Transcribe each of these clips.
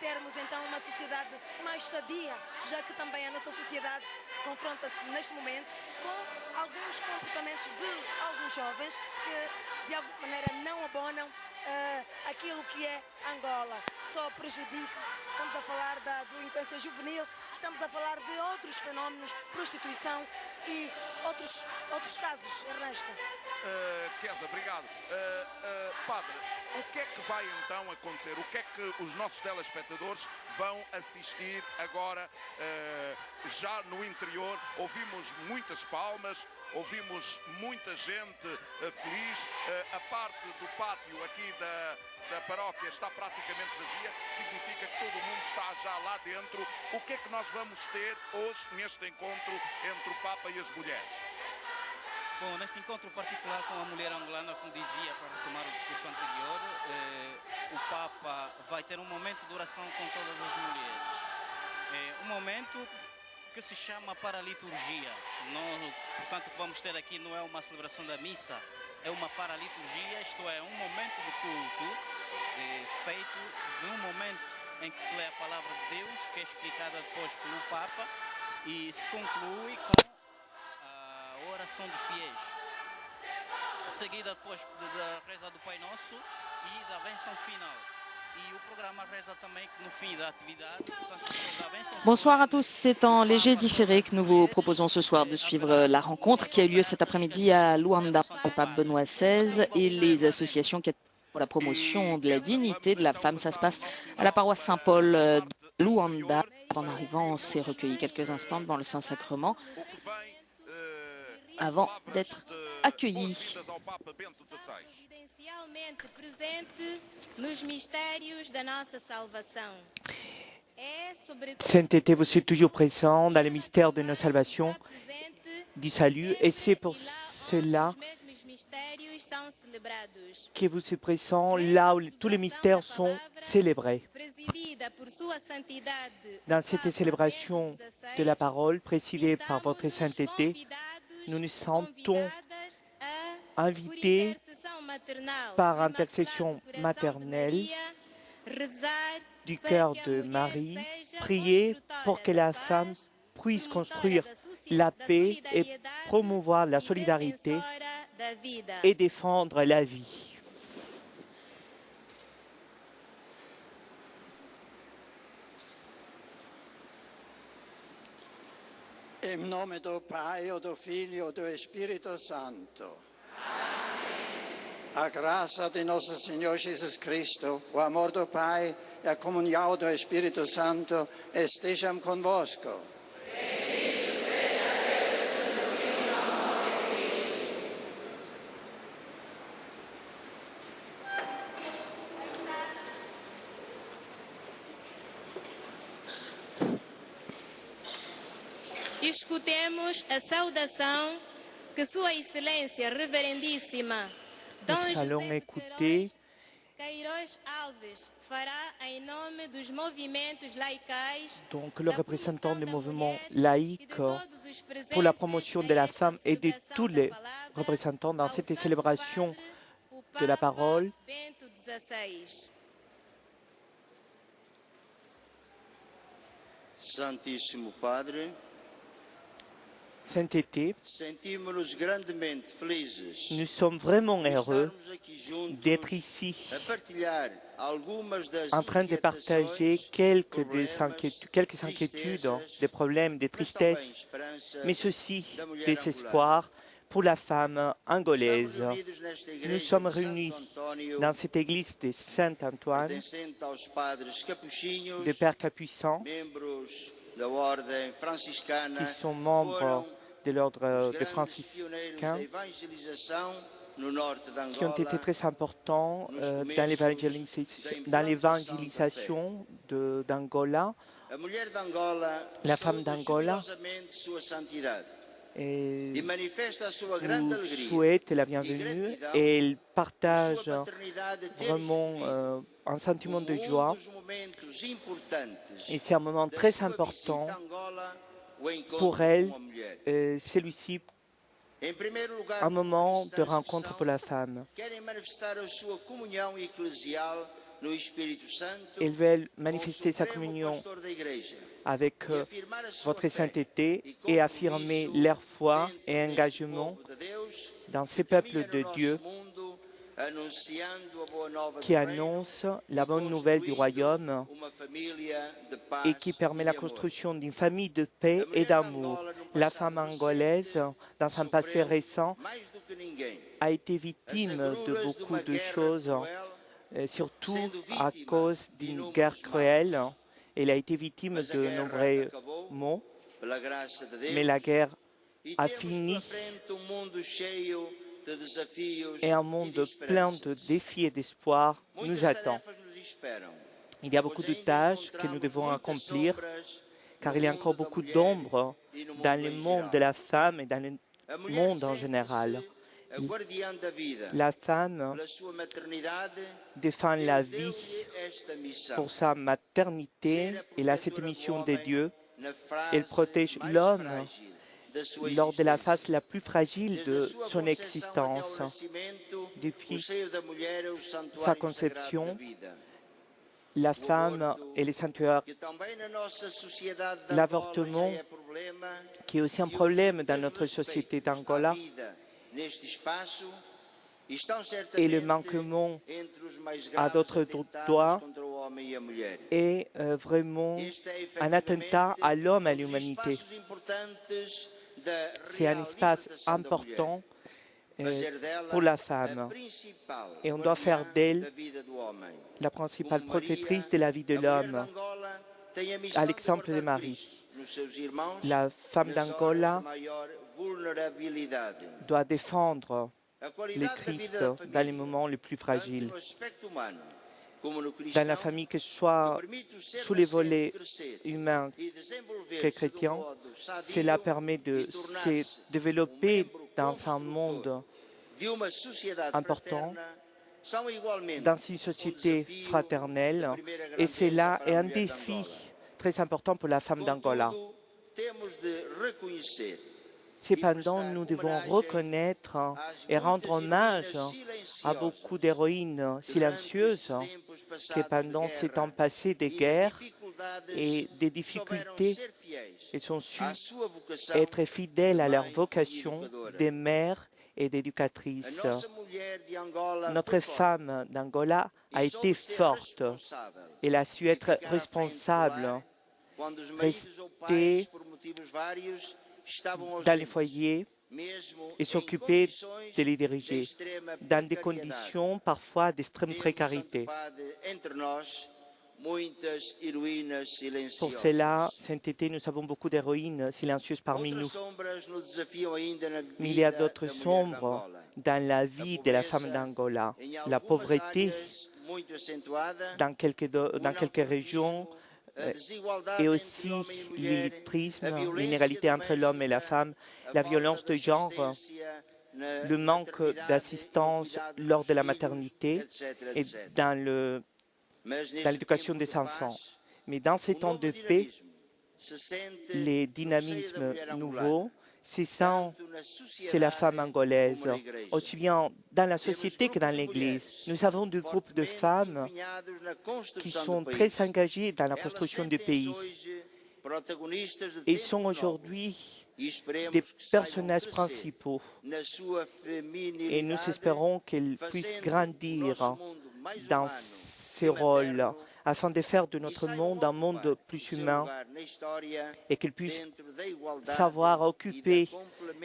termos então uma sociedade mais sadia, já que também a nossa sociedade confronta-se neste momento com alguns comportamentos de alguns jovens que de alguma maneira não abonam aquilo que é Angola, só prejudica. Estamos a falar da delinquência juvenil, estamos a falar de outros fenómenos, prostituição e outros casos, Ernesto. Kézia, obrigado. Padre, o que é que vai então acontecer? O que é que os nossos telespectadores vão assistir agora já no interior? Ouvimos muitas palmas, ouvimos muita gente feliz. A parte do pátio aqui da paróquia está praticamente vazia, significa que todo mundo está já lá dentro. O que é que nós vamos ter hoje neste encontro entre o Papa e as mulheres? Bom, neste encontro particular com a mulher angolana, como dizia, para retomar o discurso anterior, o Papa vai ter um momento de oração com todas as mulheres. Um momento que se chama paraliturgia. Portanto, o que vamos ter aqui não é uma celebração da missa, é uma paraliturgia, isto é, um momento de culto feito de um momento em que se lê a palavra de Deus, que é explicada depois pelo Papa, e se conclui com a oração dos fiéis, seguida depois da reza do Pai Nosso e da bênção final. E o programa reza também que no fim da atividade, Bonsoir à tous, c'est en léger différé que nous vous proposons ce soir de suivre la rencontre qui a eu lieu cet après-midi à Luanda, au pape Benoît XVI et les associations qui pour la promotion de la dignité de la femme. Ça se passe à la paroisse Saint-Paul de Luanda. En arrivant, on s'est recueilli quelques instants devant le Saint-Sacrement avant d'être accueillis. Sainteté, vous êtes toujours présent dans les mystères de nos salvations, du salut, et c'est pour cela que vous êtes présent là où tous les mystères sont célébrés. Dans cette célébration de la parole, présidée par votre sainteté, nous nous sentons invités par intercession maternelle du cœur de Marie, prier pour que la femme puisse construire la paix et promouvoir la solidarité et défendre la vie. Em nome do Pai, do Filho e do Espírito Santo. A graça de nosso Senhor Jesus Cristo, o amor do Pai e a comunhão do Espírito Santo estejam convosco. Escutemos a saudação que Sua Excelência Reverendíssima Dom José Queiroz Alves fará em nome dos movimentos laicais. Donc le représentant des mouvements laïcs pour la promotion de la femme et de tous les représentants dans cette célébration de la parole. Santíssimo Padre, Sainteté, nous sommes vraiment heureux d'être ici en train de partager quelques inquiétudes, des problèmes, des tristesses, mais aussi des espoirs pour la femme angolaise. Nous sommes réunis dans cette église de Saint-Antoine, de Pères Capucins, qui sont membres de l'ordre des franciscains, qui ont été très importants dans l'évangélisation d'Angola. La femme d'Angola vous souhaite la bienvenue et elle partage vraiment un sentiment de joie. Et c'est un moment très important pour elle, celui-ci, un moment de rencontre pour la femme. Elle veut manifester sa communion avec votre sainteté et affirmer leur foi et engagement dans ces peuples de Dieu qui annoncent la bonne nouvelle du royaume et qui permet la construction d'une famille de paix et d'amour. La femme angolaise, dans un passé récent, a été victime de beaucoup de choses, surtout à cause d'une guerre cruelle. Elle a été victime de nombreux maux, mais la guerre a fini et un monde plein de défis et d'espoir nous attend. Il y a beaucoup de tâches que nous devons accomplir, car il y a encore beaucoup d'ombre dans le monde de la femme et dans le monde en général. La femme défend la vie pour sa maternité. Elle a cette mission de Dieu. Elle protège l'homme lors de la phase la plus fragile de son existence. Depuis sa conception, la femme est le sanctuaire. L'avortement, qui est aussi un problème dans notre société d'Angola, et le manquement à d'autres droits est vraiment un attentat à l'homme et à l'humanité. C'est un espace important pour la femme et on doit faire d'elle la principale protectrice de la vie de l'homme, à l'exemple de Marie. La femme d'Angola doit défendre le Christ dans les moments les plus fragiles. Dans la famille, que ce soit sous les volets humains que chrétiens, cela permet de se développer dans un monde important, dans une société fraternelle, et cela est un défi très important pour la femme d'Angola. Cependant, nous devons reconnaître et rendre hommage à beaucoup d'héroïnes silencieuses qui, pendant ces temps passés de guerre et des difficultés, elles ont su être fidèles à leur vocation de mères et d'éducatrices. Notre femme d'Angola a été forte. Elle a su être responsable, rester dans les foyers et s'occuper de les diriger dans des conditions parfois d'extrême précarité. Pour cela, cet été, nous avons beaucoup d'héroïnes silencieuses parmi nous. Mais il y a d'autres sombres dans la vie de la femme d'Angola. La pauvreté dans quelques régions et aussi l'illettrisme, l'inégalité entre l'homme et la femme, la violence de genre, le manque d'assistance lors de la maternité et dans l'éducation des enfants. Mais dans ces temps de paix, les dynamismes nouveaux, c'est la femme angolaise, aussi bien dans la société que dans l'Église. Nous avons des groupes de femmes qui sont très engagées dans la construction du pays. Ils sont aujourd'hui des personnages principaux et nous espérons qu'elles puissent grandir dans ces rôles afin de faire de notre monde un monde plus humain et qu'elles puissent savoir occuper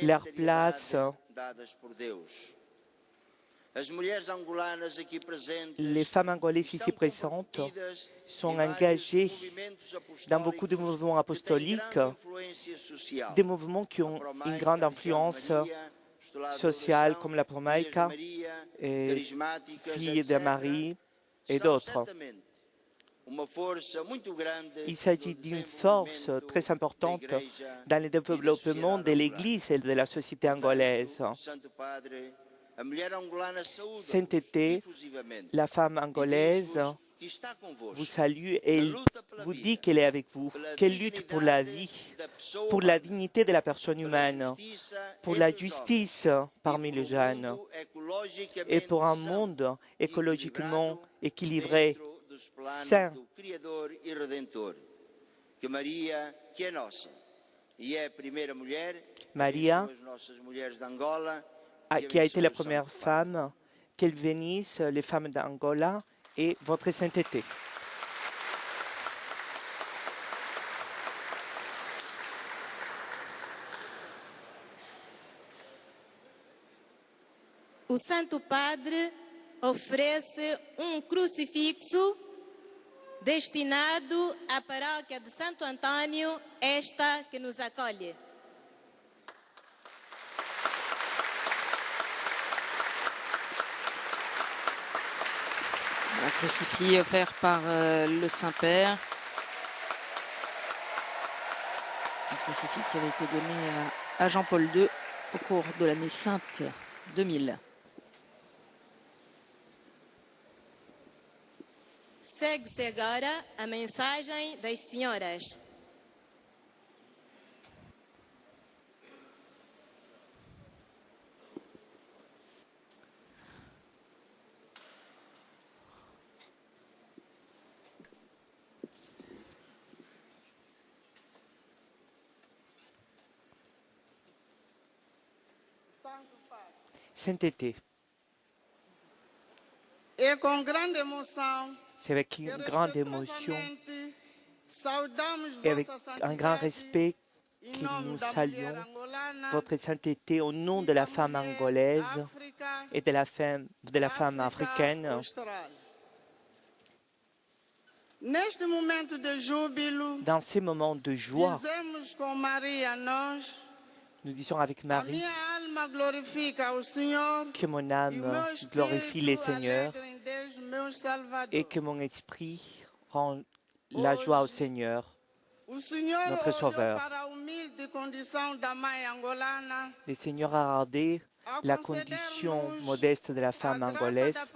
leur place. Les femmes angolaises ici présentes sont engagées dans beaucoup de mouvements apostoliques, des mouvements qui ont une grande influence sociale comme la Promaïca, Fille de Marie et d'autres. Il s'agit d'une force très importante dans le développement de l'Église et de la société angolaise. Cet été, la femme angolaise vous salue et vous dit qu'elle est avec vous, qu'elle lutte pour la vie, pour la dignité de la personne humaine, pour la justice parmi les jeunes et pour un monde écologiquement équilibré saint. Maria, qui a été la première femme, qu'elle bénisse les femmes d'Angola et votre sainteté. O Santo Padre oferece crucifixo destinado à paróquia de Santo Antônio, esta que nos acolhe. Un crucifix offert par le Saint-Père. Un crucifix qui avait été donné à Jean-Paul II au cours de l'année sainte 2000. Segue-se agora a mensagem das senhoras. Sainteté. Et com grande emoção, c'est avec une grande émotion et avec un grand respect que nous saluons votre sainteté au nom de la femme angolaise et de la femme africaine. Dans ces moments de joie, nous disons avec Marie que mon âme glorifie le Seigneur et que mon esprit rend la joie au Seigneur, notre Sauveur. Le Seigneur a regardé la condition modeste de la femme angolaise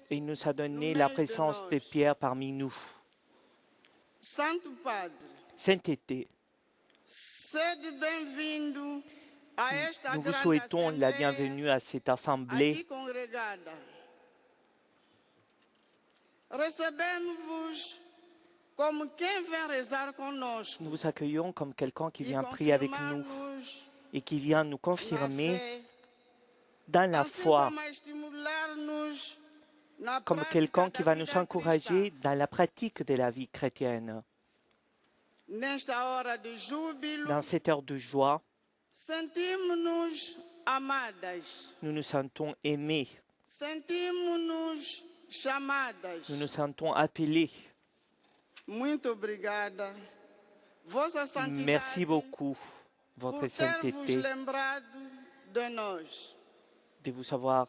et il nous a donné la présence de Pierre parmi nous. Sainteté, nous vous souhaitons la bienvenue à cette assemblée. Nous vous accueillons comme quelqu'un qui vient prier avec nous et qui vient nous confirmer dans la foi, comme quelqu'un qui va nous encourager dans la pratique de la vie chrétienne. Dans cette heure de joie, nous nous sentons aimés, nous nous sentons appelés. Merci beaucoup, votre sainteté, de vous avoir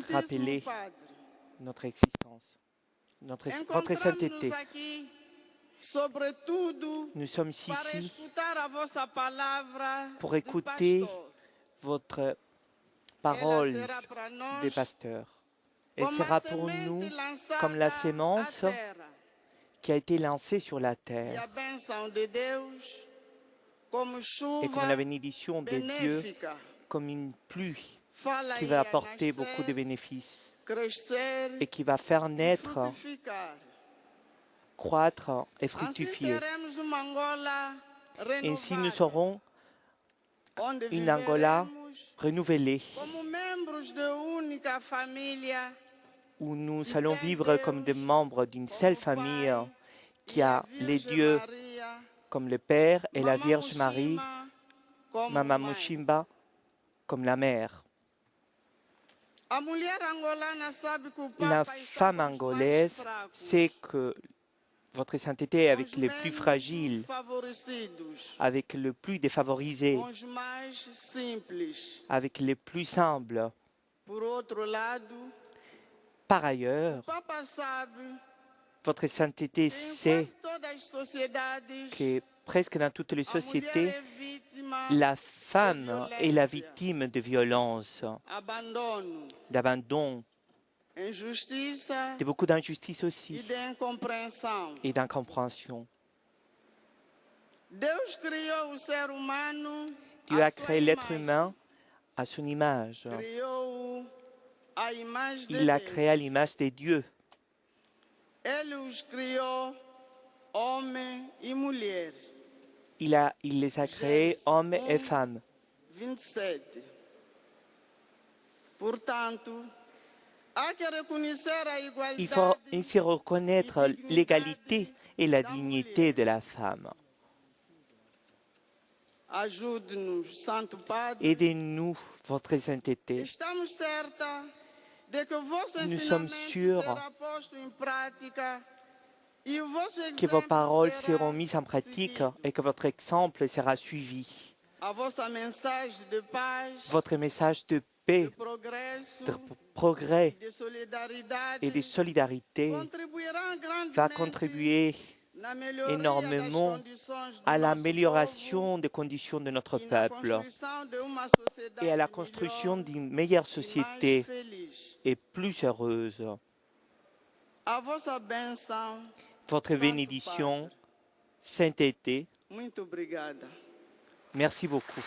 rappelé notre existence, votre sainteté. Nous sommes ici pour écouter votre parole des pasteurs. Elle sera pour nous comme la sémence qui a été lancée sur la terre et comme la bénédiction de Dieu, comme une pluie qui va apporter beaucoup de bénéfices et qui va faire naître, croître et fructifier. Ainsi, nous serons une Angola renouvelée, où nous allons vivre comme des membres d'une seule famille qui a les dieux comme le Père et la Vierge Marie, Mama Mushimba comme la mère. La femme angolaise sait que votre sainteté est avec les plus fragiles, avec les plus défavorisés, avec les plus simples. Par ailleurs, votre sainteté sait que presque dans toutes les sociétés, la femme est la victime de violences, d'abandon, de beaucoup d'injustice aussi et d'incompréhension. Dieu a créé l'être humain à son image. Il l'a créé à l'image de Dieu. Ele os criou, homem e mulher. Il les a créés hommes et femmes. 27. Portanto, há que reconhecer a Il faut igualdade. ainsi reconnaître l'égalité et la dignité de la femme. Ajude-nos, Santo Padre. Aidez-nous, votre sainteté. Estamos certa de que o vosso Nous sommes ensinamento sûrs será posto em prática e o vosso que vos exemplo paroles será seront mises en pratique seguido. et que votre exemple sera suivi. A vossa mensagem de paz, Votre message de de paix, progresso, de progrès de solidariedade et de solidarité contribuirá va grandemente contribuer na melhoria énormément das condições do à nosso l'amélioration des conditions de notre povo e na peuple construção de uma sociedade et à la construction d'une meilleure melhor e mais société feliz. et plus heureuse. A vossa bênção, Votre Santo bénédiction, Padre. sainteté, Muito obrigada. merci beaucoup.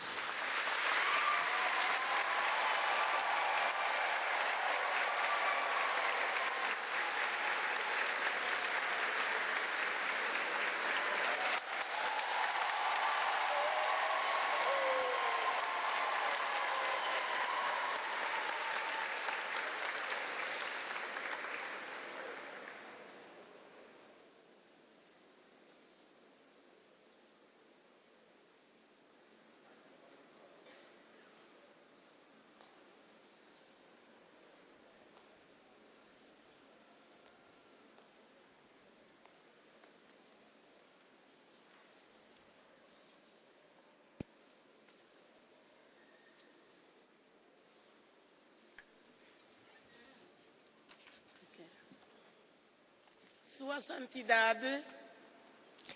Sua Santidade,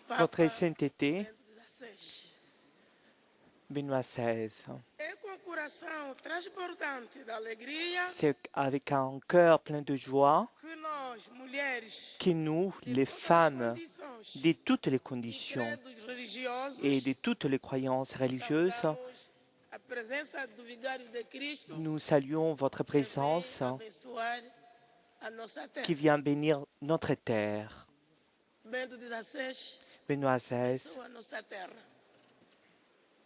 Votre sainteté, 16. Benoît XVI, É com o coração transbordante da alegria c'est avec un cœur plein de joie que nós, mulheres, que nous, de les todas as femmes, condições de toutes les e conditions credos religiosos, et de toutes les croyances religieuses, saudamos a presença do Vigário de Cristo nous saluons votre que vem présence abençoar a nossa terra. qui vient bénir notre terre. Bento 16, Benoît XVI, abençoa a nossa terra.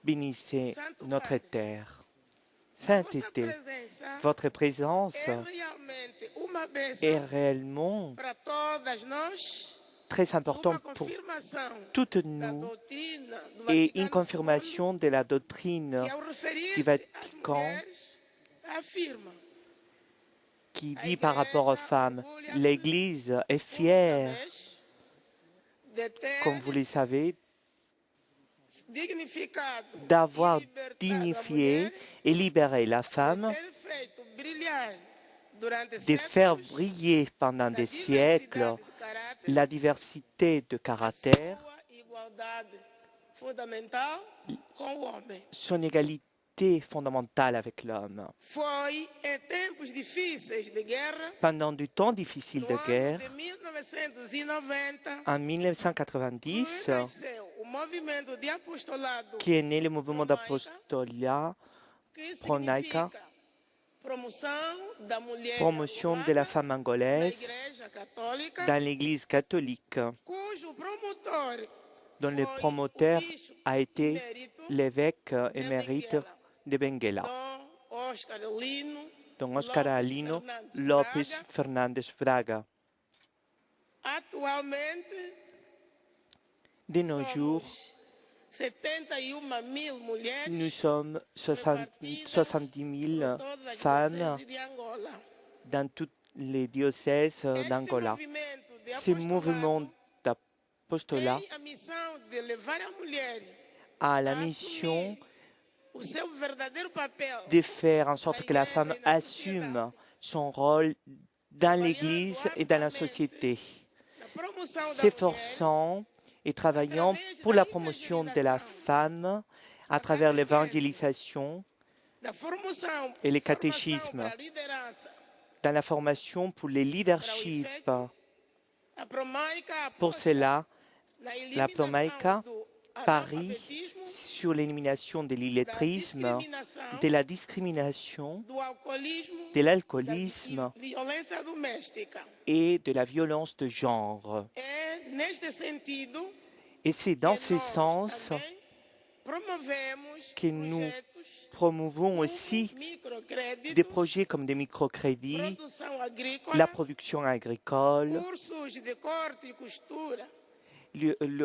bénissez Santo notre Padre, terre. Vossa Sainteté, presença votre présence é realmente uma bênção est réellement para todas nós, très uma importante pour confirmação toutes da nous doutrina do et Vaticano une confirmation de la doctrine II, que ao referir-se du às Vatican mulheres, afirma qui dit par rapport aux femmes, l'Église est fière, de ter comme vous le savez, dignificado d'avoir e libertado a dignifié mulher, et libéré la de femme, ter feito brilhar durante de faire séculos briller pendant a des diversidade siècles de caráter, la diversité de caractère, sua igualdade fundamental com o homem. son égalité fondamentale avec l'homme. Foi em tempos difíceis de guerra, Pendant du temps difficile no de ano guerre, de 1990, en 1990, que nasceu o movimento de apostolado qui est né le mouvement d'apostolat que pro-Naika, significa promoção da mulher promotion de la femme na angolaise Igreja Católica, dans l'Église catholique, cujo promotor dont le foi promoteur o bispo a été emérito l'évêque émérite de Benguela, Dom Oscar Lino don Oscar Lopes Alino Fernandes Lopes Braga. Fernandes Fraga. Atualmente, De nos jours, somos 71.000 mulheres nous sommes 70 000 por todas as femmes dioceses de Angola. dans tous les diocèses Este d'Angola. movimento de Ce mouvement apostolado d'apostolat tem a missão de levar a mulher a la a mission assumir o seu verdadeiro papel de faire en sorte que la femme assume son rôle dans l'Église et dans la société, na promoção da mulher, s'efforçant et travaillant pour la promotion de la femme à travers l'évangélisation da formação, et le formação catéchisme, para a liderança. dans la formation pour le leadership. A Promaica Pour aposta cela, na la eliminação Promaica do Paris sur l'élimination de l'illettrisme, de la discrimination, de l'alcoolisme et de la violence de genre. Et c'est dans ce sens que nous promouvons aussi des projets comme des microcrédits, la production agricole,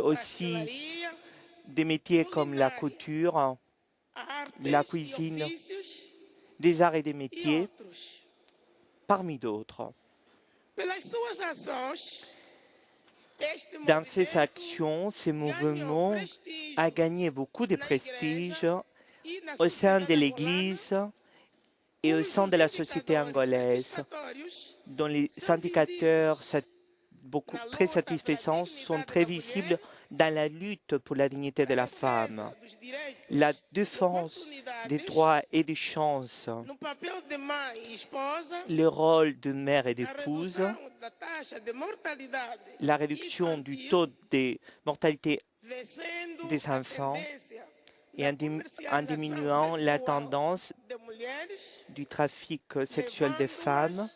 aussi des métiers comme la couture, la cuisine, des arts et des métiers, parmi d'autres. Dans ces actions, ce mouvement a gagné beaucoup de prestige au sein de l'Église et au sein de la société angolaise, dont les indicateurs très satisfaisants sont très visibles dans la lutte pour la dignité de la femme, la défense des droits et des chances, le rôle de mère et d'épouse, la réduction du taux de mortalité des enfants et en diminuant la tendance du trafic sexuel des femmes.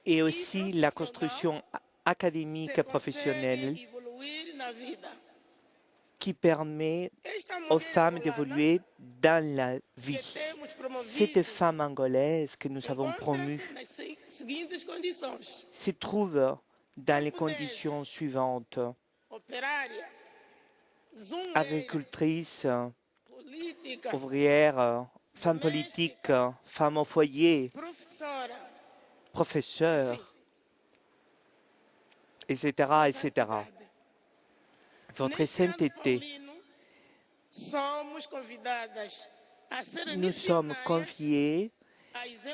Et aussi la construction académique et professionnelle qui permet aux femmes d'évoluer dans la vie. Cette femme angolaise que nous avons promue se trouve dans les conditions suivantes: agricultrice, ouvrière, femme politique, femme au foyer, professeur, etc., etc. Votre sainteté, nous sommes conviés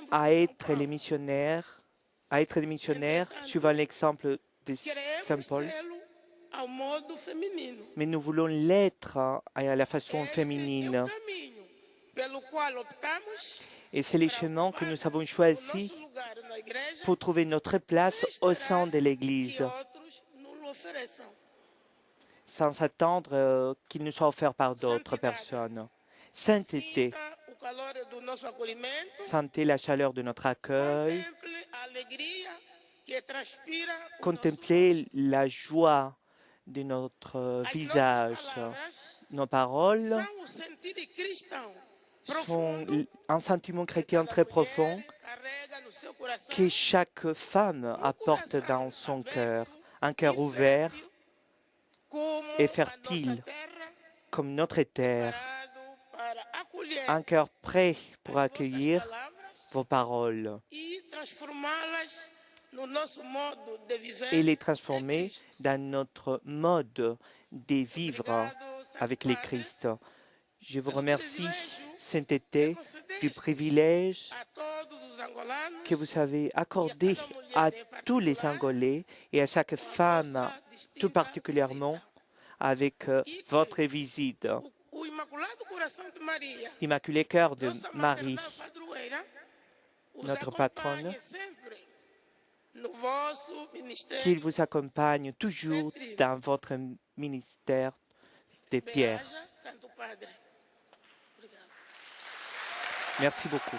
à être les missionnaires, suivant l'exemple de Saint Paul, mais nous voulons l'être à la façon féminine. Et c'est les chemins que nous avons choisis pour trouver notre place au sein de l'Église, sans attendre qu'il nous soit offert par d'autres personnes. Sainteté, sentez la chaleur de notre accueil, contemplez la joie de notre visage. Nos paroles sont un sentiment chrétien très profond que chaque femme apporte dans son cœur, un cœur ouvert et fertile comme notre terre, un cœur prêt pour accueillir vos paroles et les transformer dans notre mode de vivre avec le Christ. Je vous remercie, Sainteté, du privilège que vous avez accordé à tous les Angolais et à chaque femme, tout particulièrement avec votre visite. Immaculé Cœur de Marie, notre patronne, qu'il vous accompagne toujours dans votre ministère de Pierre. Merci beaucoup.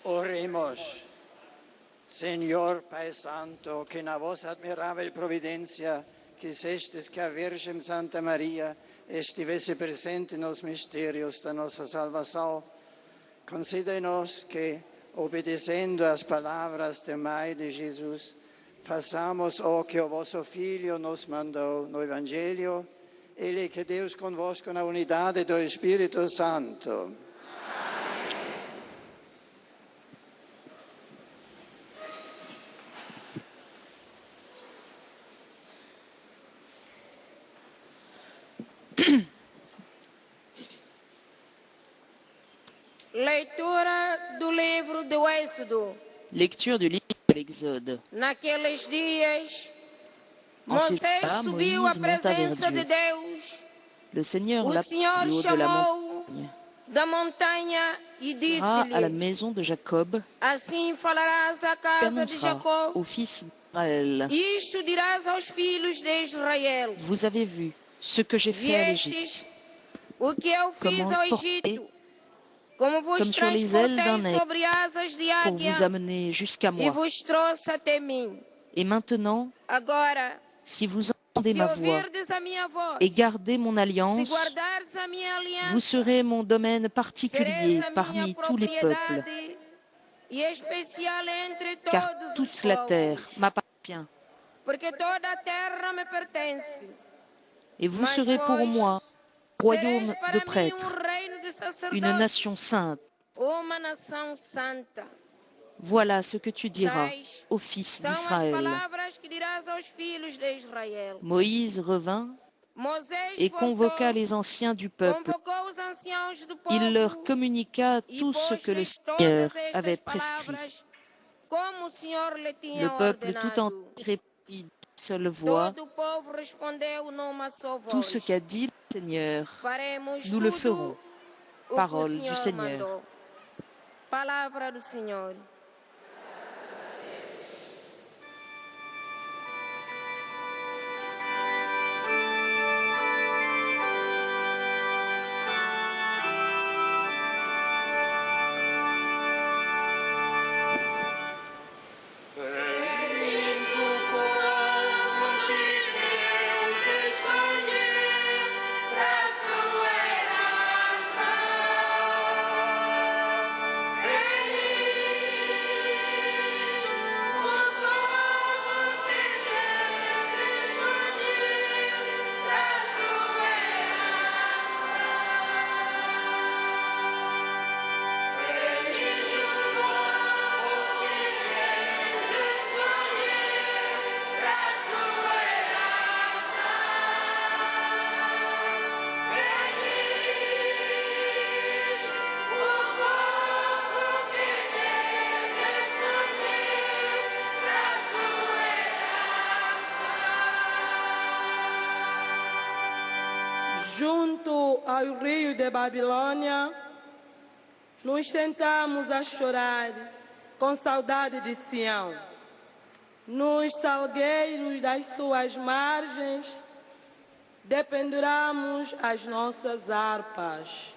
Oremos. Señor Pai Santo, que na vossa admirável providência quisestes que a Virgem Santa Maria estivesse presente nos mistérios da nossa salvação, concede-nos que, obedecendo às palavras da Mãe de Jesus, façamos o que o vosso Filho nos mandou no Evangelho. Ele que Deus convosco na unidade do Espírito Santo. Leitura do livro do Êxodo. Lecture du livre de l'Exode. Naqueles dias, En ces Moisés jours-là, subiu à Moïse monta vers presença de Dieu. Deus. Le Seigneur O l'appela Senhor du haut de la chamou montagne, da montanha e ira à la disse-lhe: maison de Jacob, Assim falarás à et casa de annoncera Jacó. aux fils d'Israël, Isto dirás aos filhos de Israel: vous avez vu ce que j'ai fait à l'Égypte, Viestes o que eu fiz comment ao porter Egito, como vos comme sur les ailes d'un transportei aigle sobre asas de pour vous águia amener jusqu'à e moi. vos trouxe até mim. Et maintenant, Agora, si vous entendez se ma voix ouvirdes a minha voz, et gardez mon se alliance, guardares a minha aliança, vous serez mon domaine sereis particulier a minha parmi tous les peuples, propriedade e especial entre car todos os toute la terre povos, m'appartient. porque toda a terra me pertence. Et vous Mas serez pour vós moi un royaume sereis para de mim prêtres, reino de une sacerdotes, nation sainte. uma nação santa. Voilà ce que tu diras Tais aux fils são as d'Israël. palavras que dirás aos filhos de Israel. Moïse revint Moisés et convoqua voltou, les anciens du peuple. convocou os anciãos do Il leur povo communiqua e tout ce que le pôs-lhes Seigneur todas estas avait prescrit. palavras, como o Senhor lhe tinha Le peuple tout ordenado. entier répondit d'une seule voix Todo o povo respondeu numa só tout ce voz: qu'a dit le Seigneur. Faremos Nous le tudo ferons. o que o Parole du Senhor Seigneur. mandou. Palavra do Senhor. Junto ao rio de Babilônia, nos sentamos a chorar com saudade de Sião. Nos salgueiros das suas margens, dependuramos as nossas harpas.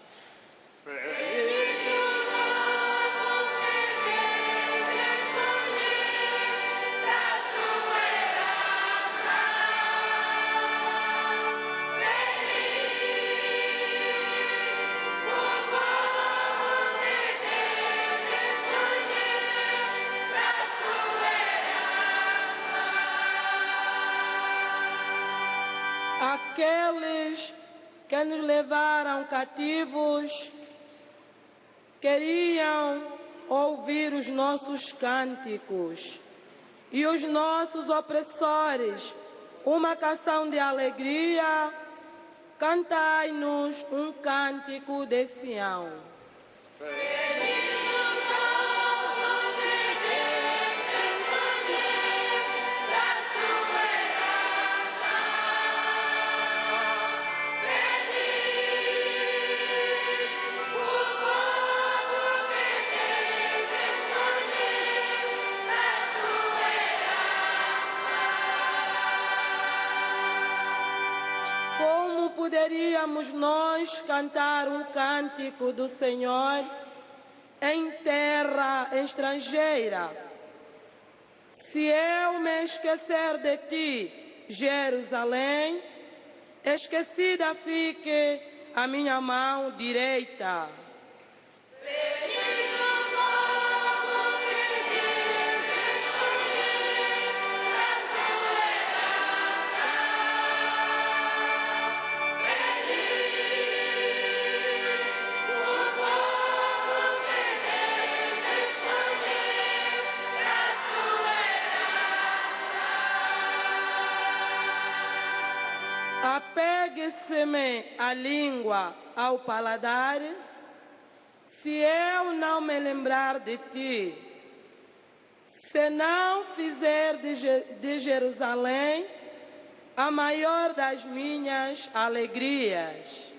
Aqueles que nos levaram cativos queriam ouvir os nossos cânticos e os nossos opressores uma canção de alegria. Cantai-nos um cântico de Sião. Como poderíamos nós cantar um cântico do Senhor em terra estrangeira? Se eu me esquecer de ti, Jerusalém, esquecida fique a minha mão direita. Apegue-se-me a língua ao paladar, se eu não me lembrar de ti, se não fizer de Jerusalém a maior das minhas alegrias.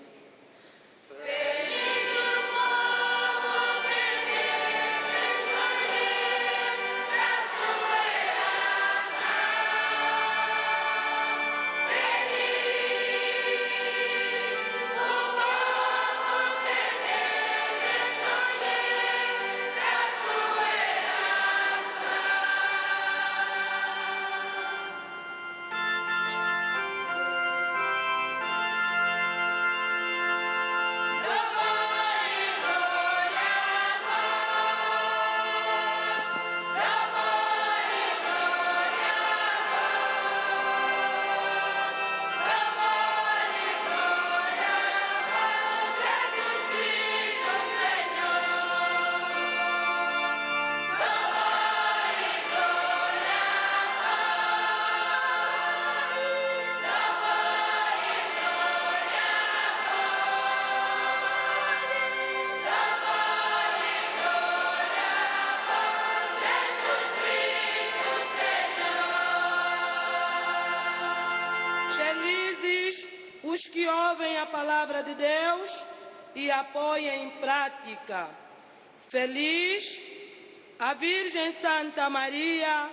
Os que ouvem a palavra de Deus e a põem em prática. Feliz a Virgem Santa Maria,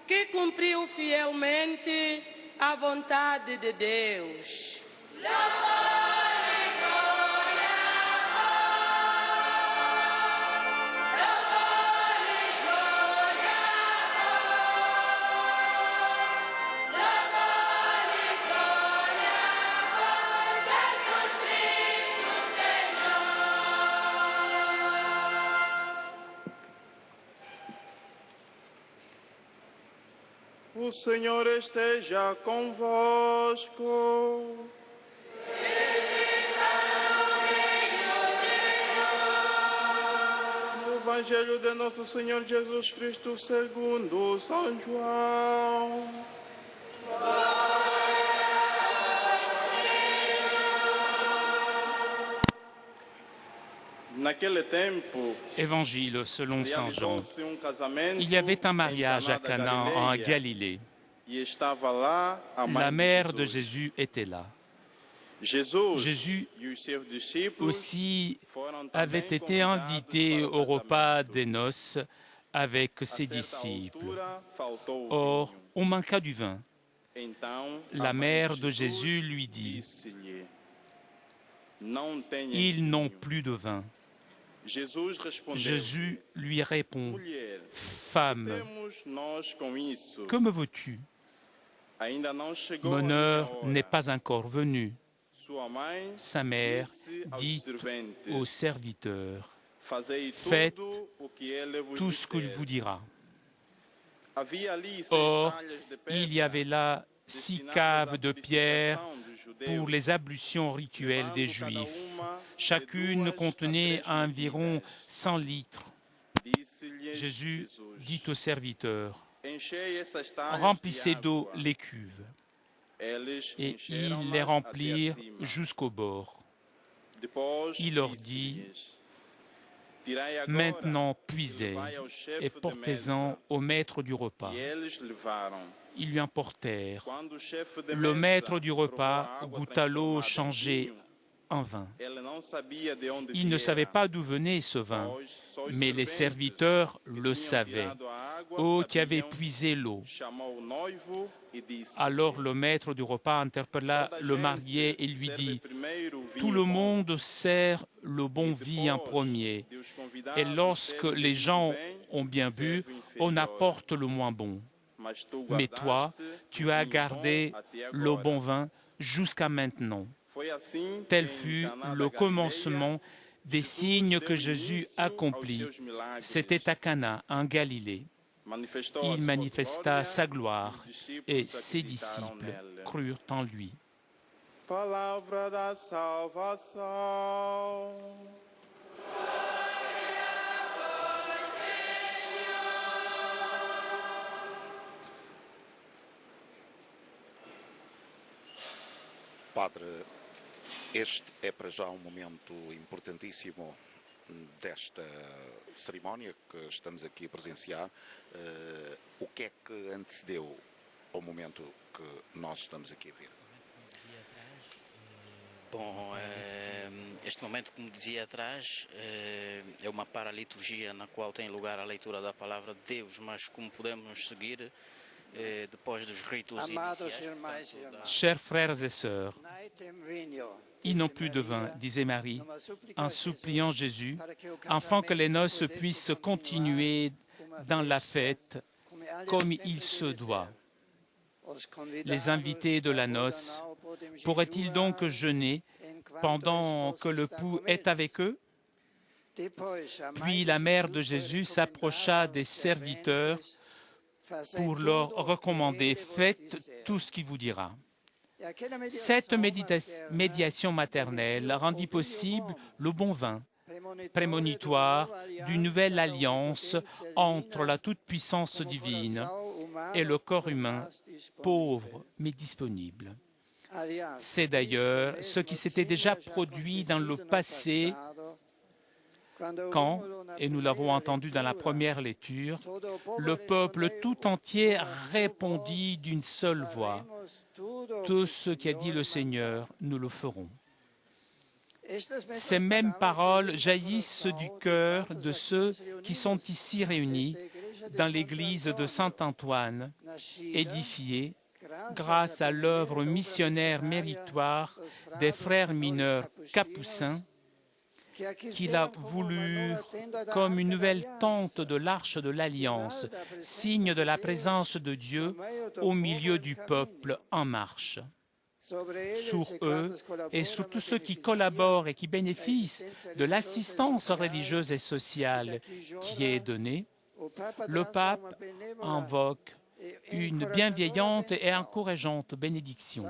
que cumpriu fielmente a vontade de Deus. O Senhor esteja convosco. No Evangelho de nosso Senhor Jesus Cristo segundo São João. Évangile selon Saint Jean. Il y avait un mariage à Cana en Galilée. La mère de Jésus était là. Jésus aussi avait été invité au repas des noces avec ses disciples. Or, on manqua du vin. La mère de Jésus lui dit: « Ils n'ont plus de vin. » Jésus lui répond: « Femme, que me veux-tu? Mon heure n'est pas encore venue. » Sa mère dit au serviteur: « Faites tout ce qu'il vous dira. » Or, il y avait là 6 caves de pierre pour les ablutions rituelles des Juifs. Chacune contenait environ 100 litres. Jésus dit au serviteur: « Remplissez d'eau les cuves. » Et ils les remplirent jusqu'au bord. Il leur dit: « Maintenant puisez et portez-en au maître du repas. » Ils lui emportèrent. Le maître du repas goûta l'eau changée en vin. Il ne savait pas d'où venait ce vin, mais les serviteurs le savaient. Eux qui avaient puisé l'eau. Alors le maître du repas interpella le marié et lui dit: « Tout le monde sert le bon vin en premier, et lorsque les gens ont bien bu, on apporte le moins bon. Mais toi, tu as gardé le bon vin jusqu'à maintenant. » Tel fut le commencement des signes que Jésus accomplit. C'était à Cana, en Galilée. Il manifesta sa gloire et ses disciples crurent en lui. Palavra da salvação. Padre, este é para já um momento importantíssimo desta cerimónia que estamos aqui a presenciar, o que é que antecedeu ao momento que nós estamos aqui a ver? Bom, este momento, como dizia atrás, é uma paraliturgia na qual tem lugar a leitura da palavra de Deus, mas como podemos seguir depois dos ritos iniciais. Chers frères et sœurs, ils n'ont plus de vin, disait Marie, en suppliant Jésus, afin que les noces puissent continuer dans la fête comme il se doit. Les invités de la noce pourraient-ils donc jeûner pendant que le époux est avec eux? Puis la mère de Jésus s'approcha des serviteurs pour leur recommander « Faites tout ce qu'il vous dira ». Cette médiation maternelle rendit possible le bon vin, prémonitoire d'une nouvelle alliance entre la toute-puissance divine et le corps humain, pauvre mais disponible. C'est d'ailleurs ce qui s'était déjà produit dans le passé quand, et nous l'avons entendu dans la première lecture, le peuple tout entier répondit d'une seule voix, « Tout ce qu'a dit le Seigneur, nous le ferons ». Ces mêmes paroles jaillissent du cœur de ceux qui sont ici réunis dans l'église de Saint-Antoine, édifiée grâce à l'œuvre missionnaire méritoire des frères mineurs capucins, qu'il a voulu comme une nouvelle tente de l'arche de l'Alliance, signe de la présence de Dieu au milieu du peuple en marche. Sur eux et sur tous ceux qui collaborent et qui bénéficient de l'assistance religieuse et sociale qui est donnée, le pape invoque une bienveillante et encourageante bénédiction.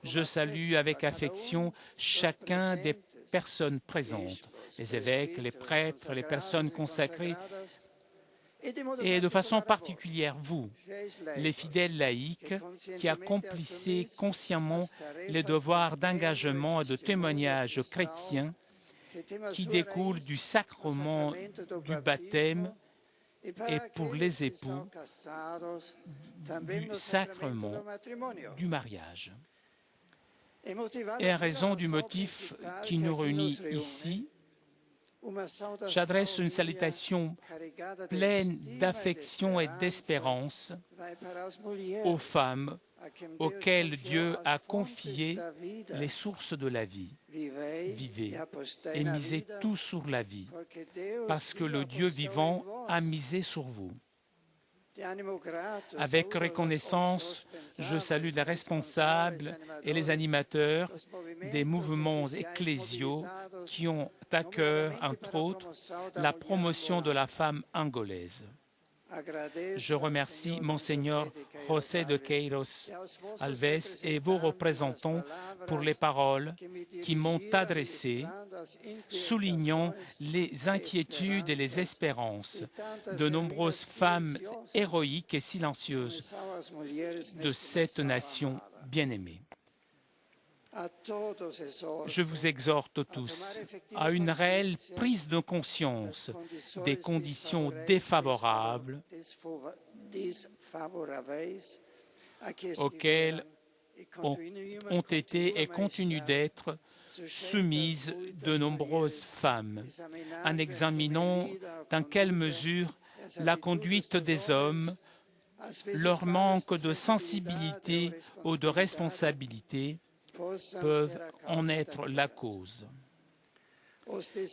Je salue avec affection chacun des personnes présentes, les évêques, les prêtres, les personnes consacrées, et de façon particulière vous, les fidèles laïcs, qui accomplissez consciemment les devoirs d'engagement et de témoignage chrétien qui découlent du sacrement du baptême et pour les époux du sacrement du mariage. Et en raison du motif qui nous réunit ici, j'adresse une salutation pleine d'affection et d'espérance aux femmes auxquelles Dieu a confié les sources de la vie. Vivez et misez tout sur la vie, parce que le Dieu vivant a misé sur vous. Avec reconnaissance, je salue les responsables et les animateurs des mouvements ecclésiaux qui ont à cœur, entre autres, la promotion de la femme angolaise. Je remercie Monseigneur José de Queiroz Alves et vos représentants pour les paroles qui m'ont adressées, soulignant les inquiétudes et les espérances de nombreuses femmes héroïques et silencieuses de cette nation bien-aimée. Je vous exhorte tous à une réelle prise de conscience des conditions défavorables auxquelles ont été et continuent d'être soumises de nombreuses femmes, en examinant dans quelle mesure la conduite des hommes, leur manque de sensibilité ou de responsabilité peuvent en être la cause.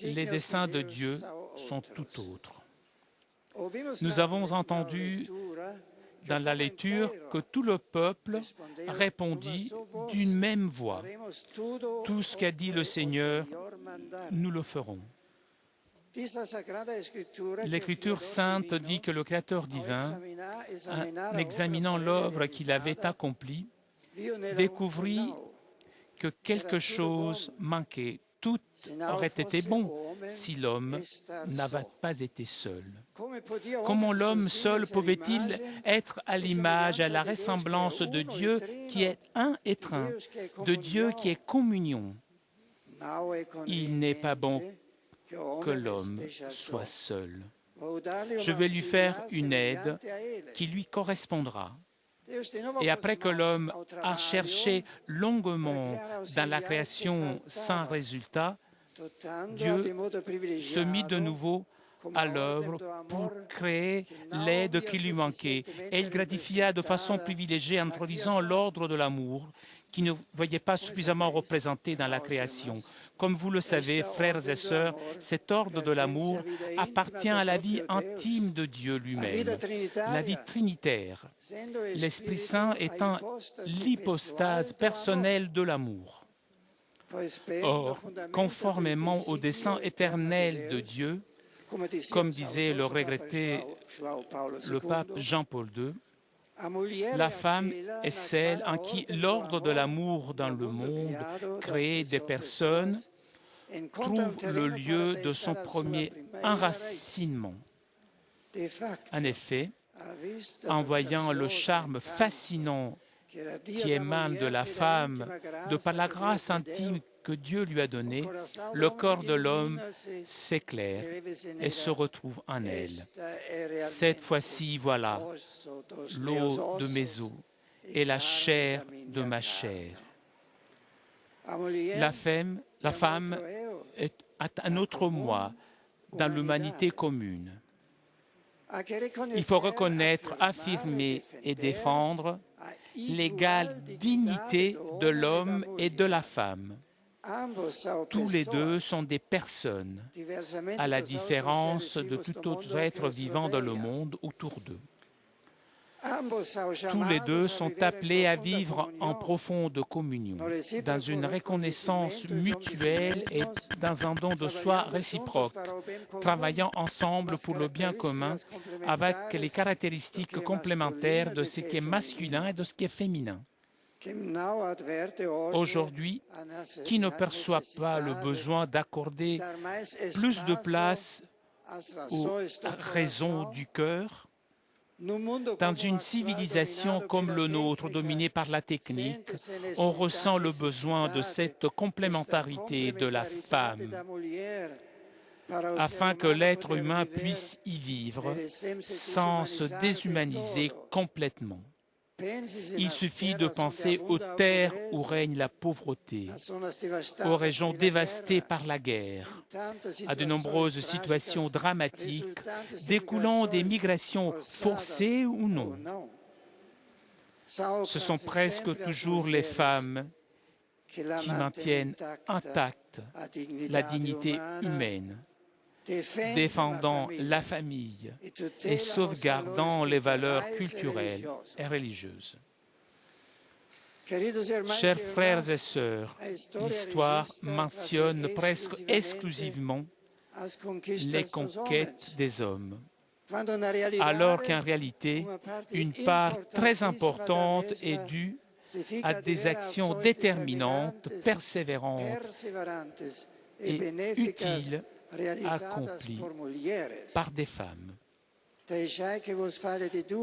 Les desseins de Dieu sont tout autres. Nous avons entendu dans la lecture que tout le peuple répondit d'une même voix. Tout ce qu'a dit le Seigneur, nous le ferons. L'Écriture sainte dit que le Créateur divin, en examinant l'œuvre qu'il avait accomplie, découvrit que quelque chose manquait. Tout aurait été bon si l'homme n'avait pas été seul. Comment l'homme seul pouvait-il être à l'image, à la ressemblance de Dieu qui est un et un, de Dieu qui est communion? Il n'est pas bon que l'homme soit seul. Je vais lui faire une aide qui lui correspondra. Et après que l'homme a cherché longuement dans la création sans résultat, Dieu se mit de nouveau à l'œuvre pour créer l'aide qui lui manquait. Et il gratifia de façon privilégiée en introduisant l'ordre de l'amour qui ne voyait pas suffisamment représenté dans la création. Comme vous le savez, frères et sœurs, cet ordre de l'amour appartient à la vie intime de Dieu lui-même, la vie trinitaire, l'Esprit Saint étant l'hypostase personnelle de l'amour. Or, conformément au dessein éternel de Dieu, comme disait le regretté le pape Jean-Paul II, la femme est celle en qui l'ordre de l'amour dans le monde créé des personnes trouve le lieu de son premier enracinement. En effet, en voyant le charme fascinant qui émane de la femme de par la grâce intime que Dieu lui a donnée, le corps de l'homme s'éclaire et se retrouve en elle. Cette fois-ci, voilà, l'eau de mes os et la chair de ma chair. La femme est un autre moi dans l'humanité commune. Il faut reconnaître, affirmer et défendre l'égale dignité de l'homme et de la femme. Tous les deux sont des personnes, à la différence de tout autre être vivant dans le monde autour d'eux. Tous les deux sont appelés à vivre en profonde communion, dans une reconnaissance mutuelle et dans un don de soi réciproque, travaillant ensemble pour le bien commun avec les caractéristiques complémentaires de ce qui est masculin et de ce qui est féminin. Aujourd'hui, qui ne perçoit pas le besoin d'accorder plus de place aux raisons du cœur? Dans une civilisation comme le nôtre, dominée par la technique, on ressent le besoin de cette complémentarité de la femme, afin que l'être humain puisse y vivre sans se déshumaniser complètement. Il suffit de penser aux terres où règne la pauvreté, aux régions dévastées par la guerre, à de nombreuses situations dramatiques découlant des migrations forcées ou non. Ce sont presque toujours les femmes qui maintiennent intacte la dignité humaine, défendant la famille et sauvegardant les valeurs culturelles et religieuses. Chers frères et sœurs, l'histoire mentionne presque exclusivement les conquêtes des hommes, alors qu'en réalité, une part très importante est due à des actions déterminantes, persévérantes et utiles accompli par des femmes.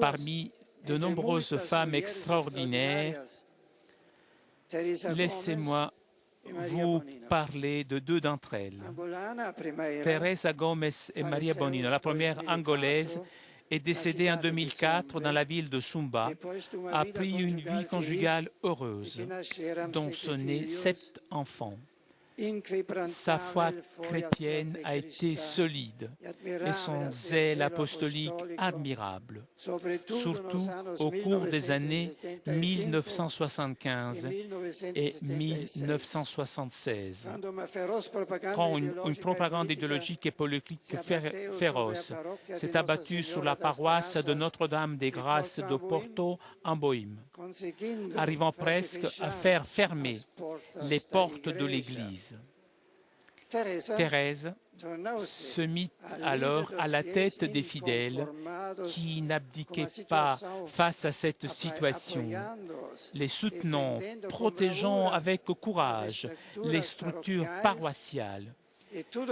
Parmi de nombreuses femmes extraordinaires, laissez-moi vous parler de deux d'entre elles, Teresa Gomez et Maria Bonino. La première, angolaise, est décédée en 2004 dans la ville de Sumba, a pris une vie conjugale heureuse, dont sont nés 7 enfants. Sa foi chrétienne a été solide et son zèle apostolique admirable, surtout au cours des années 1975 et 1976, quand une propagande idéologique et politique féroce s'est abattue sur la paroisse de Notre-Dame des Grâces de Porto en Bohême, arrivant presque à faire fermer les portes de l'Église. Thérèse se mit alors à la tête des fidèles qui n'abdiquaient pas face à cette situation, les soutenant, protégeant avec courage les structures paroissiales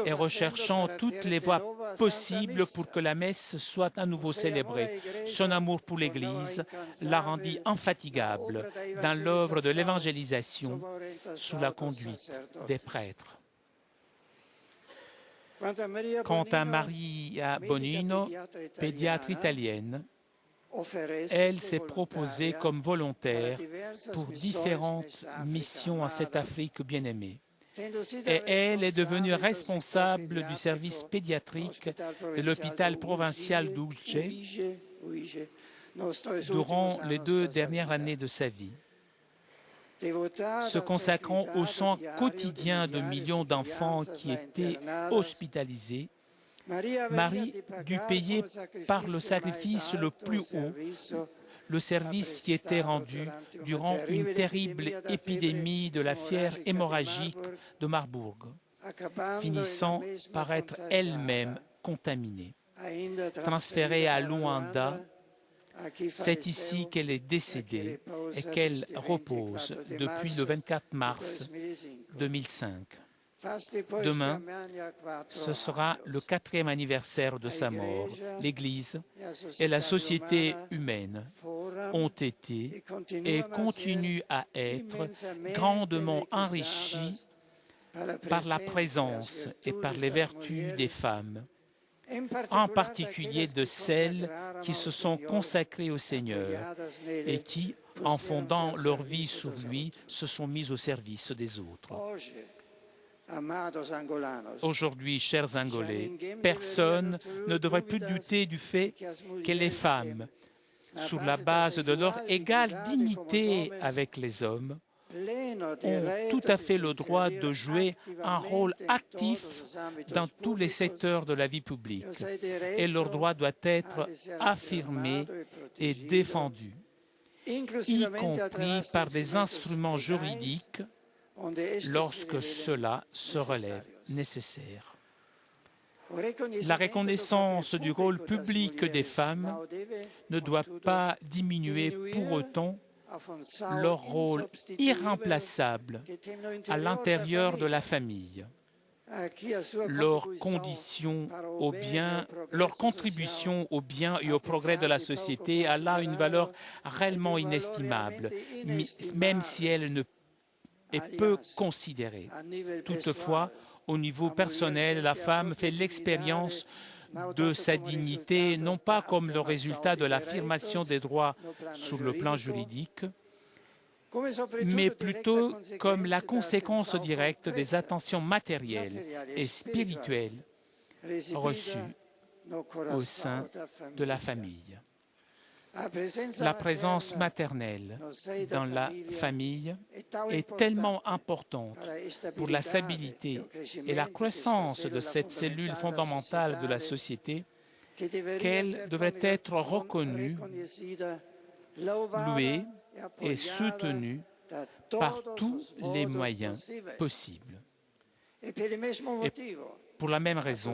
et recherchant toutes les voies possibles pour que la messe soit à nouveau célébrée. Son amour pour l'Église la rendit infatigable dans l'œuvre de l'évangélisation sous la conduite des prêtres. Quant à Maria Bonino, pédiatre italienne, elle s'est proposée comme volontaire pour différentes missions en cette Afrique bien-aimée. Et elle est devenue responsable du service pédiatrique de l'hôpital provincial d'Uige durant les 2 dernières années de sa vie. Se consacrant aux soins quotidiens de millions d'enfants qui étaient hospitalisés, Marie dut payer par le sacrifice le plus haut le service qui était rendu durant une terrible épidémie de la fièvre hémorragique de Marburg, finissant par être elle-même contaminée. Transférée à Luanda, c'est ici qu'elle est décédée et qu'elle repose depuis le 24 mars 2005. Demain, ce sera le 4e anniversaire de sa mort. L'Église et la société humaine ont été et continuent à être grandement enrichies par la présence et par les vertus des femmes, en particulier de celles qui se sont consacrées au Seigneur et qui, en fondant leur vie sur lui, se sont mises au service des autres. Aujourd'hui, chers Angolais, personne ne devrait plus douter du fait que les femmes, sur la base de leur égale dignité avec les hommes, ont tout à fait le droit de jouer un rôle actif dans tous les secteurs de la vie publique et leur droit doit être affirmé et défendu, y compris par des instruments juridiques lorsque cela se relève nécessaire. La reconnaissance du rôle public des femmes ne doit pas diminuer pour autant leur rôle irremplaçable à l'intérieur de la famille. Leur contribution au bien et au progrès de la société a là une valeur réellement inestimable, même si elle est peu considérée. Toutefois, au niveau personnel, la femme fait l'expérience de sa dignité, non pas comme le résultat de l'affirmation des droits sur le plan juridique, mais plutôt comme la conséquence directe des attentions matérielles et spirituelles reçues au sein de la famille. La présence maternelle dans la famille est tellement importante pour la stabilité et la croissance de cette cellule fondamentale de la société qu'elle devrait être reconnue, louée et soutenue par tous les moyens possibles. Et pour la même raison,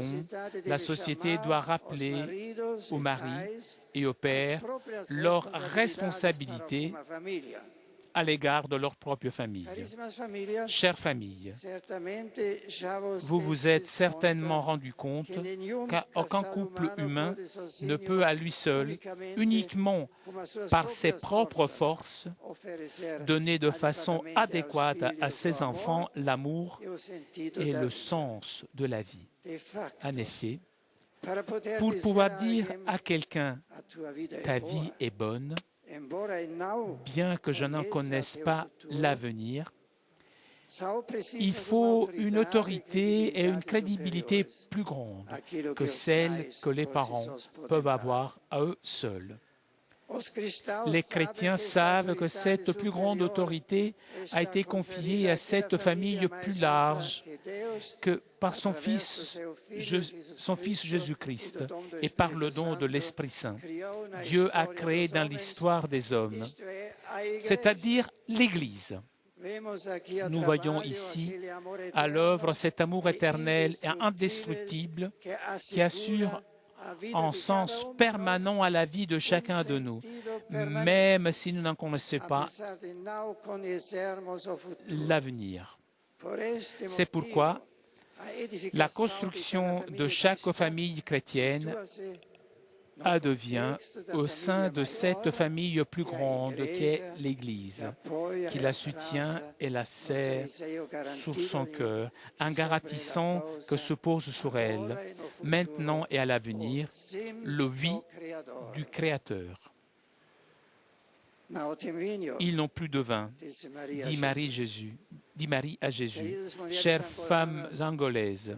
la société doit rappeler aux maris et aux pères leur responsabilité à l'égard de leur propre famille. Chères familles, vous vous êtes certainement rendu compte qu'aucun couple humain ne peut à lui seul, uniquement par ses propres forces, donner de façon adéquate à ses enfants l'amour et le sens de la vie. En effet, pour pouvoir dire à quelqu'un « ta vie est bonne », bien que je n'en connaisse pas l'avenir, il faut une autorité et une crédibilité plus grandes que celles que les parents peuvent avoir à eux seuls. Les chrétiens savent que cette plus grande autorité a été confiée à cette famille plus large que par son Fils Jésus-Christ et par le don de l'Esprit Saint. Dieu a créé dans l'histoire des hommes, c'est-à-dire l'Église. Nous voyons ici à l'œuvre cet amour éternel et indestructible qui assure un sens permanent à la vie de chacun de nous, même si nous n'en connaissons pas l'avenir. C'est pourquoi la construction de chaque famille chrétienne advient au sein de cette famille plus grande qu'est l'Église, qui la soutient et la serre sur son cœur, en garantissant que se pose sur elle, maintenant et à l'avenir, le oui du Créateur. Ils n'ont plus de vin, dit Marie à Jésus. Chères femmes angolaises,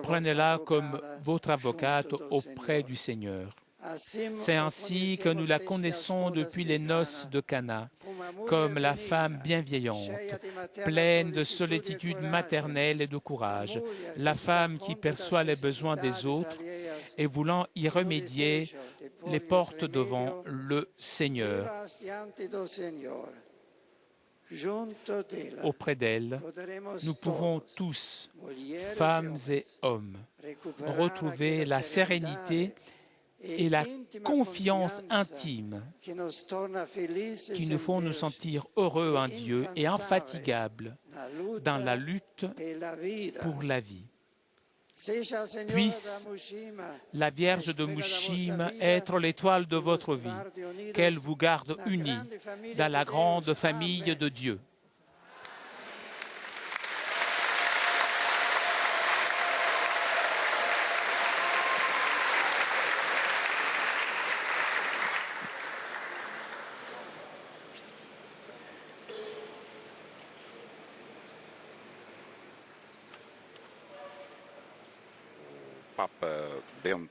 prenez-la comme votre avocate auprès du Seigneur. C'est ainsi que nous la connaissons depuis les noces de Cana, comme la femme bienveillante, pleine de sollicitude maternelle et de courage, la femme qui perçoit les besoins des autres et voulant y remédier, les porte devant le Seigneur. Auprès d'elle, nous pouvons tous, femmes et hommes, retrouver la sérénité et la confiance intime qui nous font nous sentir heureux en Dieu et infatigables dans la lutte pour la vie. Puisse la Vierge de Mushim être l'étoile de votre vie, qu'elle vous garde unis dans la grande famille de Dieu.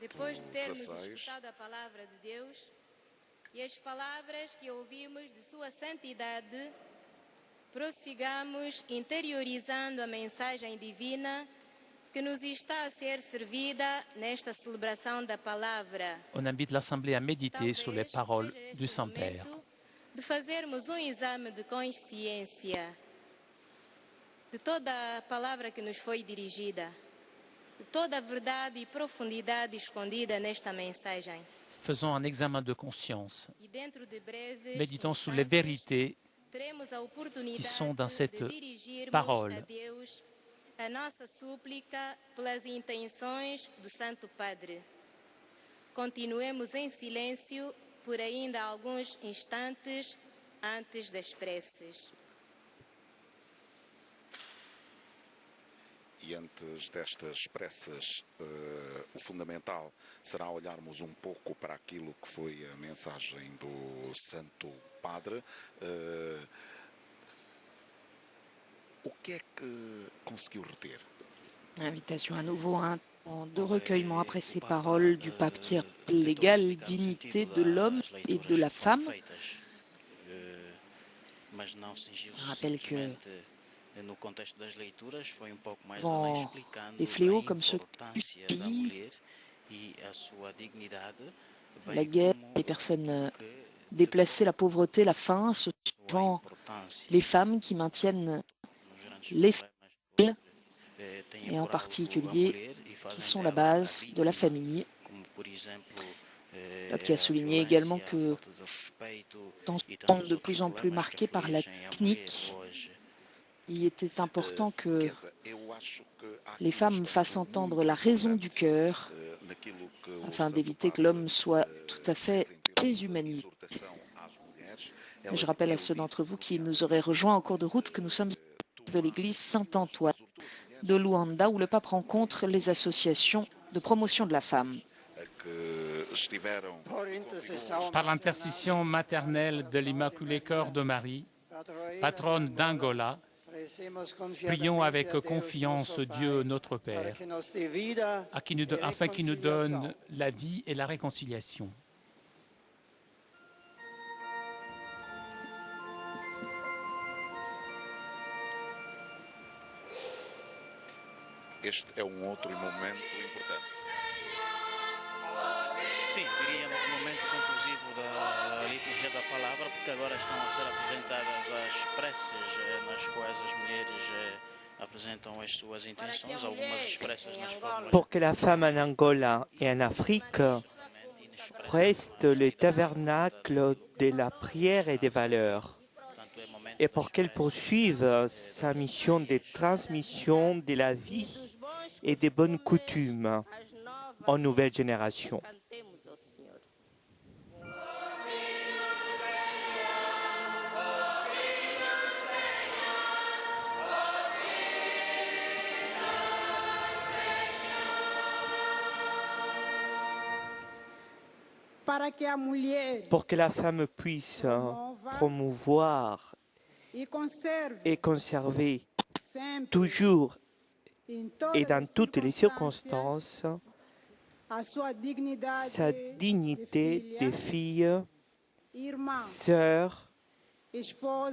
Depois de termos escutado a palavra de Deus e as palavras que ouvimos de Sua Santidade, prossigamos interiorizando a mensagem divina que nos está a ser servida nesta celebração da palavra. On invite l'Assemblée à méditer sur les paroles du Saint-Père. De fazermos exame de consciência de toda a palavra que nos foi dirigida, toda a verdade e profundidade escondida nesta mensagem. Faisons un examen de conscience. Méditons sur les vérités qui sont dans cette parole. A nossa súplica pelas intenções do Santo Padre. Continuemos em silêncio por ainda alguns instantes antes das preces. E antes destas preces, o fundamental será olharmos um pouco para aquilo que foi a mensagem do Santo Padre. O que é que conseguiu reter? Invitation à nouveau à un temps de recueillement après ces paroles du pape qui rappelle l'égale dignité de l'homme et de la femme. Je rappelle que devant des fléaux comme ceux qui la guerre, les personnes déplacées, la pauvreté, la faim, ce sont les femmes qui maintiennent l'essentiel et en particulier qui sont la base de la famille. Le pape qui a souligné également que dans ce monde de plus en plus marqué par la technique, il était important que les femmes fassent entendre la raison du cœur afin d'éviter que l'homme soit tout à fait déshumanisé. Je rappelle à ceux d'entre vous qui nous auraient rejoints en cours de route que nous sommes de l'église Saint-Antoine de Luanda où le pape rencontre les associations de promotion de la femme. Par l'intercession maternelle de l'Immaculé Cœur de Marie, patronne d'Angola, prions avec confiance Dieu notre Père, afin qu'il nous donne la vie et la réconciliation. Este é outro momento importante. Sim, diríamos o momento conclusivo da liturgia da palavra, porque agora estão a ser apresentadas as preces nas quais as mulheres apresentam as suas intenções, algumas expressas nas fórmulas. Pour que la femme en Angola et en Afrique reste le tabernacle de la prière et des valeurs, et pour qu'elle poursuive sa mission de transmission de la vie et des bonnes coutumes en nouvelle génération. pour que la femme puisse promouvoir et conserver toujours et dans toutes les circonstances sa dignité de fille, sœur,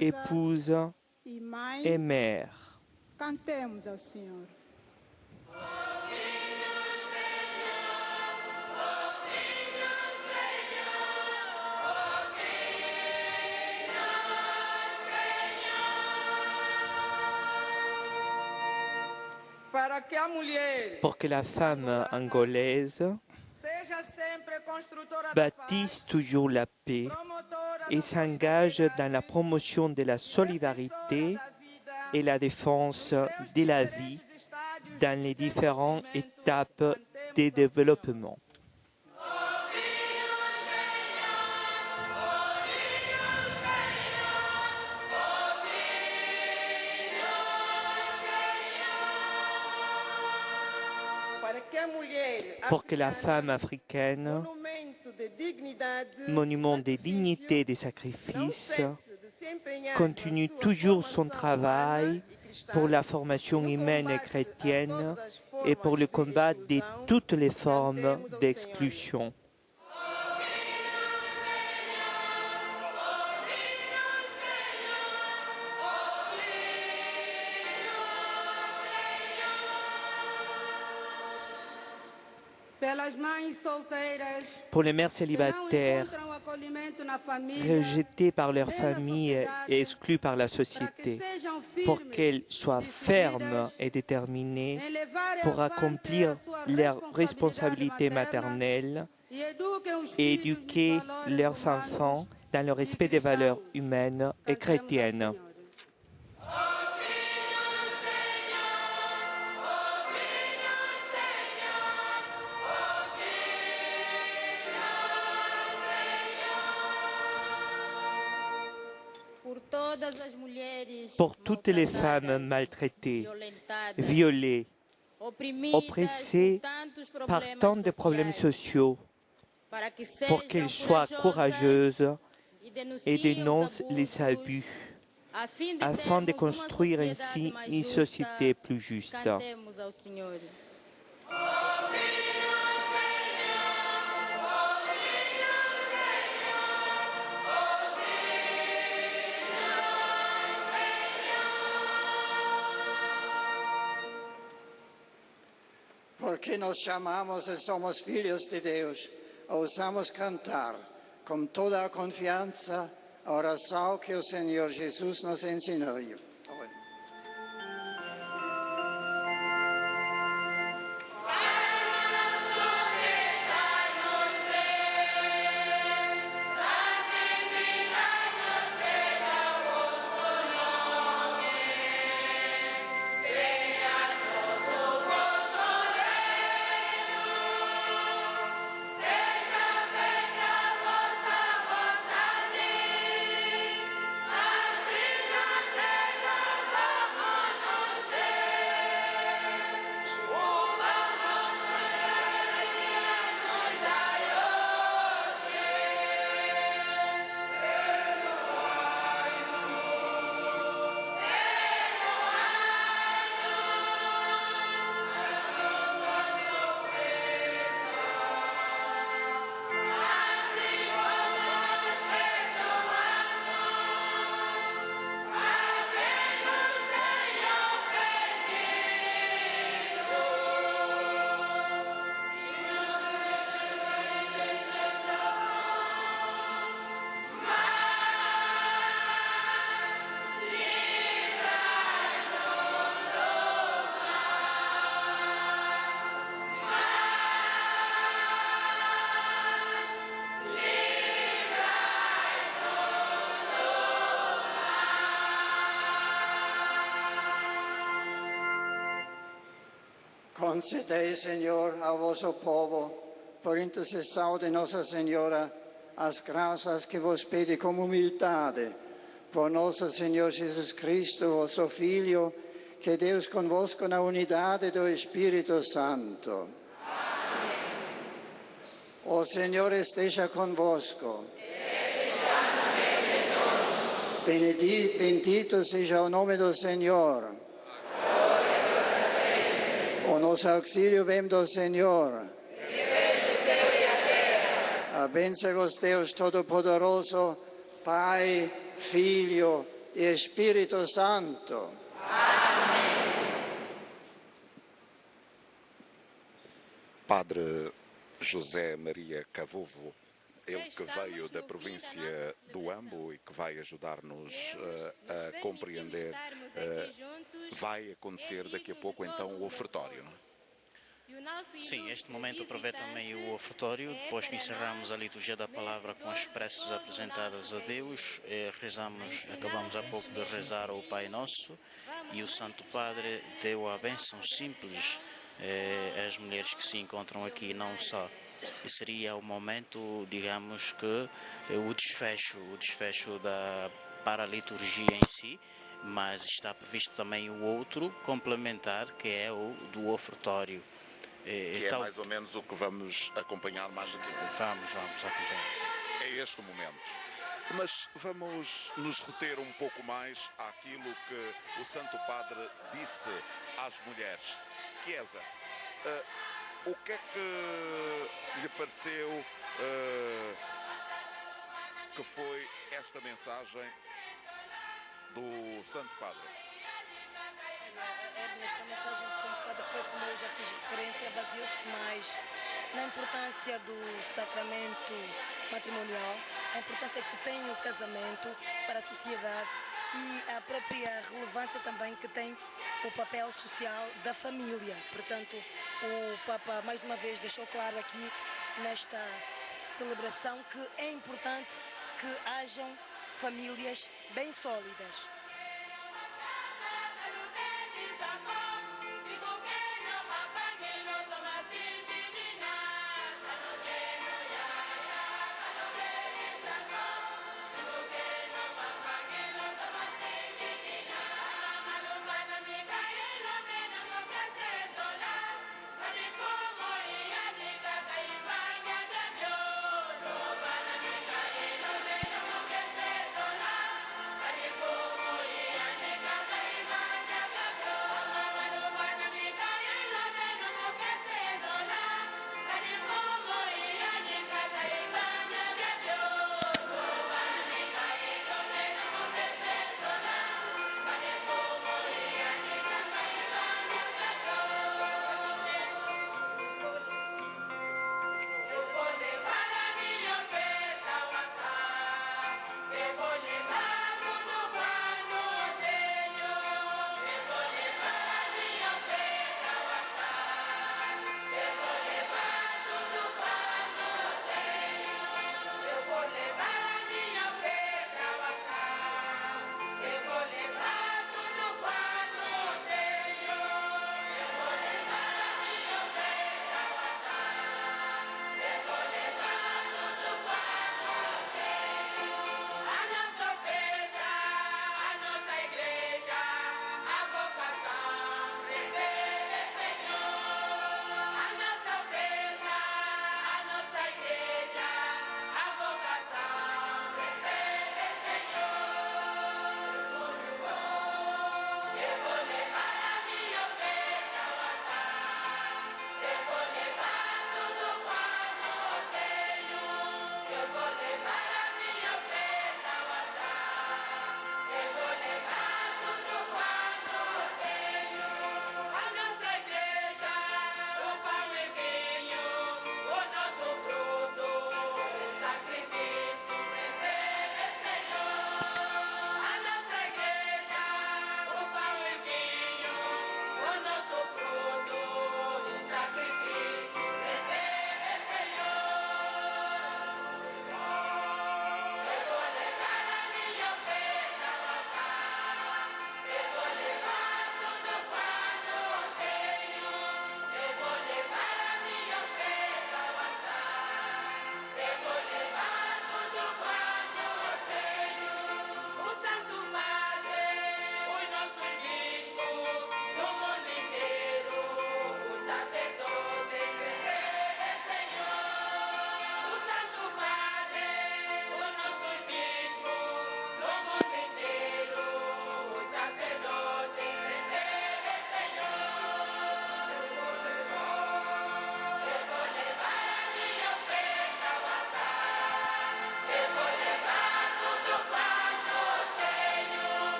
épouse et mère. Cantemos ao Senhor. Pour que la femme angolaise bâtisse toujours la paix et s'engage dans la promotion de la solidarité et la défense de la vie dans les différentes étapes de développement. Pour que la femme africaine, monument de dignité et de sacrifice, continue toujours son travail pour la formation humaine et chrétienne et pour le combat de toutes les formes d'exclusion. Pour les mères célibataires, rejetées par leur famille et exclues par la société, pour qu'elles soient fermes et déterminées pour accomplir leurs responsabilités maternelles et éduquer leurs enfants dans le respect des valeurs humaines et chrétiennes. Pour toutes les femmes maltraitées, violées, oppressées par tant de problèmes sociaux, pour qu'elles soient courageuses et dénoncent les abus, afin de construire ainsi une société plus juste. Porque nos chamamos e somos filhos de Deus, ousamos cantar com toda a confiança a oração que o Senhor Jesus nos ensinou. Concedei, Senhor, ao vosso povo, por intercessão de Nossa Senhora, as graças que vos pede com humildade, por nosso Senhor Jesus Cristo, vosso Filho, que Deus convosco na unidade do Espírito Santo. Amém. O Senhor esteja convosco. Bendito seja o nome do Senhor. O nosso auxílio vem do Senhor. Abençoe-vos Deus Todo-Poderoso, Pai, Filho e Espírito Santo. Padre José Maria Cavovo, ele que veio da província do Ambo e que vai ajudar-nos a compreender, vai acontecer daqui a pouco então o ofertório, não é? Sim, este momento prevê também o ofertório. Depois que encerramos a liturgia da palavra com as preces apresentadas a Deus, acabamos há pouco de rezar ao Pai Nosso e o Santo Padre deu a bênção simples às mulheres que se encontram aqui, não só. E seria o momento, digamos que, o desfecho para a liturgia em si, mas está previsto também o outro complementar, que é o do ofertório. Que é mais ou menos o que vamos acompanhar mais daqui a pouco. Vamos acompanhar, sim. É este o momento. Mas vamos nos reter um pouco mais àquilo que o Santo Padre disse às mulheres. Chiesa, o que é que lhe pareceu que foi esta mensagem do Santo Padre? Esta mensagem do Santo Padre foi, como eu já fiz referência, baseou-se mais na importância do sacramento matrimonial, a importância que tem o casamento para a sociedade e a própria relevância também que tem o papel social da família. Portanto, o Papa mais uma vez deixou claro aqui nesta celebração que é importante que hajam famílias bem sólidas.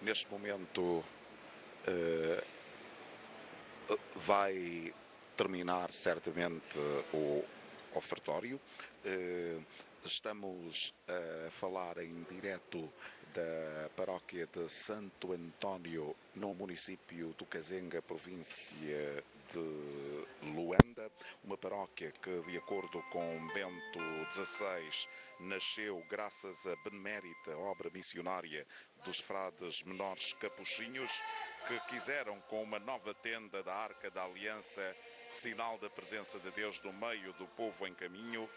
neste momento vai terminar certamente o ofertório. Estamos a falar em direto da paróquia de Santo António, no município do Kazenga, província de Luanda, uma paróquia que, de acordo com Bento XVI, nasceu graças à benemérita obra missionária dos frades menores capuchinhos, que quiseram, com uma nova tenda da Arca da Aliança, sinal da presença de Deus no meio do povo em caminho,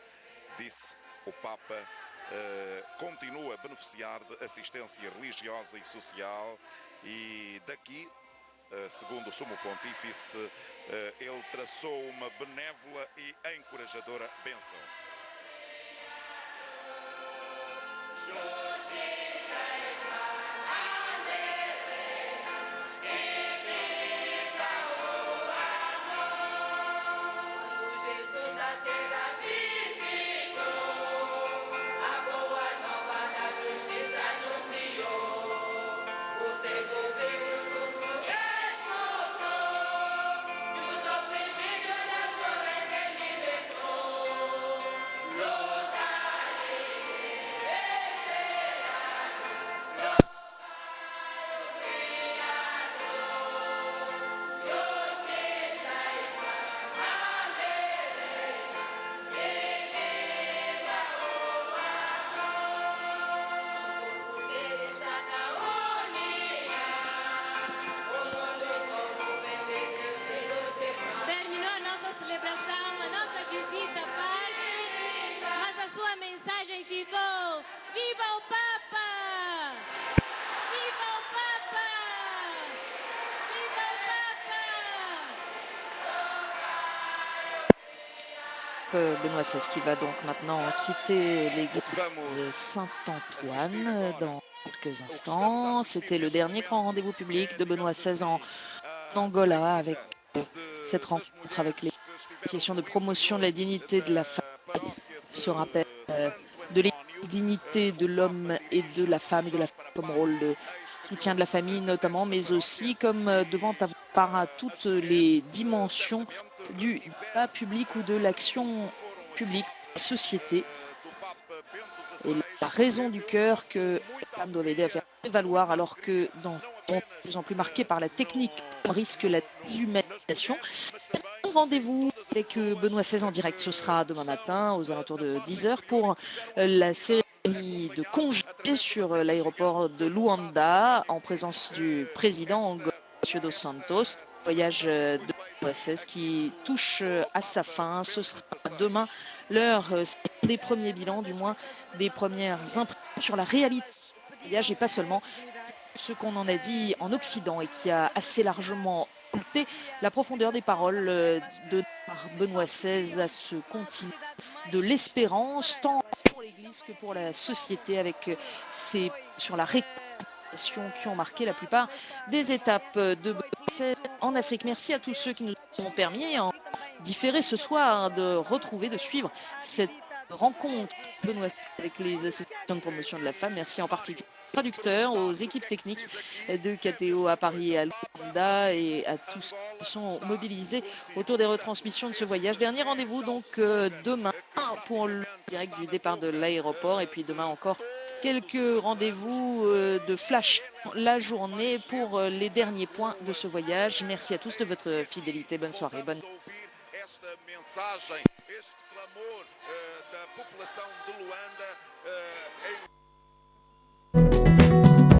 disse o Papa, continua a beneficiar de assistência religiosa e social, e daqui, segundo o Sumo Pontífice, ele traçou uma benévola e encorajadora bênção. Benoît XVI qui va donc maintenant quitter l'église Saint-Antoine dans quelques instants. C'était le dernier grand rendez-vous public de Benoît XVI en Angola, avec cette rencontre avec les associations de promotion de la dignité de la femme. Ce rappel de la dignité de l'homme et de la femme, et de la femme comme rôle de soutien de la famille notamment, mais aussi comme devant avoir part à toutes les dimensions du débat public ou de l'action publique de la société. Et la raison du cœur que la femme doit l'aider à faire prévaloir, alors que dans un monde de plus en plus marqué par la technique, on risque la déshumanisation. Rendez-vous avec Benoît XVI en direct, ce sera demain matin aux alentours de 10h pour la cérémonie de congé sur l'aéroport de Luanda en présence du président M. Dos Santos. Voyage de Benoît XVI qui touche à sa fin. Ce sera demain l'heure des premiers bilans, du moins des premières impressions sur la réalité du voyage et pas seulement ce qu'on en a dit en Occident et qui a assez largement occulté la profondeur des paroles de Benoît XVI à ce continent de l'espérance, tant pour l'Église que pour la société, avec ces sur la réconciliation qui ont marqué la plupart des étapes de Benoît XVI en Afrique. Merci à tous ceux qui nous ont permis en différé ce soir de retrouver, de suivre cette rencontre Benoît avec les associations de promotion de la femme. Merci en particulier aux traducteurs, aux équipes techniques de KTO à Paris et à Luanda et à tous ceux qui sont mobilisés autour des retransmissions de ce voyage. Dernier rendez-vous donc demain pour le direct du départ de l'aéroport, et puis demain encore quelques rendez-vous de flash la journée pour les derniers points de ce voyage. Merci à tous de votre fidélité. Bonne soirée. Bonne... Este clamor da população de Luanda